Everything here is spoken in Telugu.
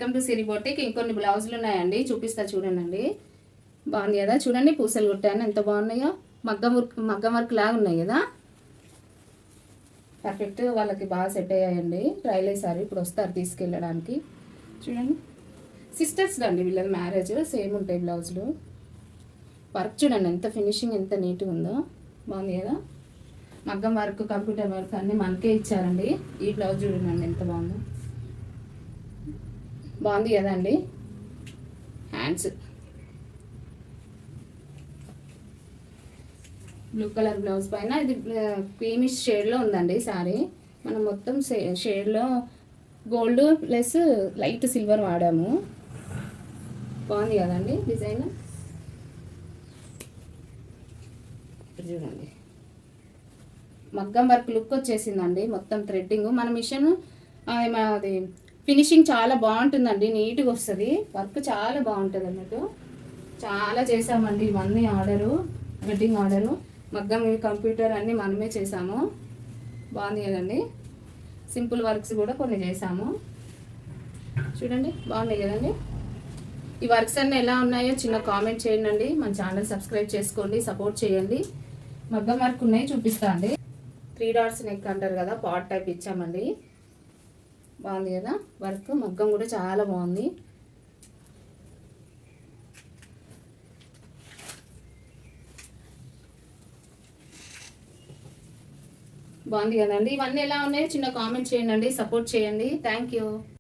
Welcome to Siri boutique. ఇంకొన్ని బ్లౌజులు ఉన్నాయండి, చూపిస్తా చూడండి. బాగుంది కదా, చూడండి పూసలు కుట్టాను ఎంత బాగున్నాయో. మగ్గం వర్క్ లాగా ఉన్నాయి కదా, పర్ఫెక్ట్. వాళ్ళకి బాగా సెట్ అయ్యాయండి. ట్రైల్ వేసారు, ఇప్పుడు వస్తారు తీసుకెళ్ళడానికి. చూడండి సిస్టర్స్ అండి, వీళ్ళది మ్యారేజ్. సేమ్ ఉంటాయి బ్లౌజులు. వర్క్ చూడండి ఎంత ఫినిషింగ్, ఎంత నీట్గా ఉందో. బాగుంది కదా, మగ్గం వర్క్ కంప్యూటర్ వర్క్ అన్నీ మనకే ఇచ్చారండి. ఈ బ్లౌజ్ చూడండి ఎంత బాగుందో. బాగుంది కదండి. హ్యాండ్స్ బ్లూ కలర్ బ్లౌజ్ పైన ఇది క్రీమిష్ షేడ్లో ఉందండి శారీ. మనం మొత్తం షేడ్లో గోల్డ్ ప్లస్ లైట్ సిల్వర్ వాడాము. బాగుంది కదండి డిజైన్. చూడండి మగ్గం వర్క్ లుక్ వచ్చేసిందండి, మొత్తం థ్రెడ్డింగ్. మన మిషన్ అది ఫినిషింగ్ చాలా బాగుంటుందండి, నీట్గా వస్తుంది. వర్క్ చాలా బాగుంటుంది అన్నట్టు. చాలా చేసామండి ఇవన్నీ ఆర్డరు, వెడ్డింగ్ ఆర్డరు. మగ్గం కంప్యూటర్ అన్నీ మనమే చేసాము. బాగుంది కదండి. సింపుల్ వర్క్స్ కూడా కొన్ని చేసాము. చూడండి బాగున్నాయి కదండి. ఈ వర్క్స్ అన్నీ ఎలా ఉన్నాయో చిన్న కామెంట్ చేయండి. మన ఛానల్ సబ్స్క్రైబ్ చేసుకోండి, సపోర్ట్ చేయండి. మగ్గం వర్క్ ఉన్నాయి చూపిస్తా అండి. 3 డాట్స్ నెక్ అంటారు కదా, పాట్ టైప్ ఇచ్చామండి. బాగుంది కదా వర్క్. మగ్గం కూడా చాలా బాగుంది. బాగుంది కదండి. ఇవన్నీ ఎలా ఉన్నాయో చిన్న కామెంట్ చేయండి, సపోర్ట్ చేయండి. Thank you.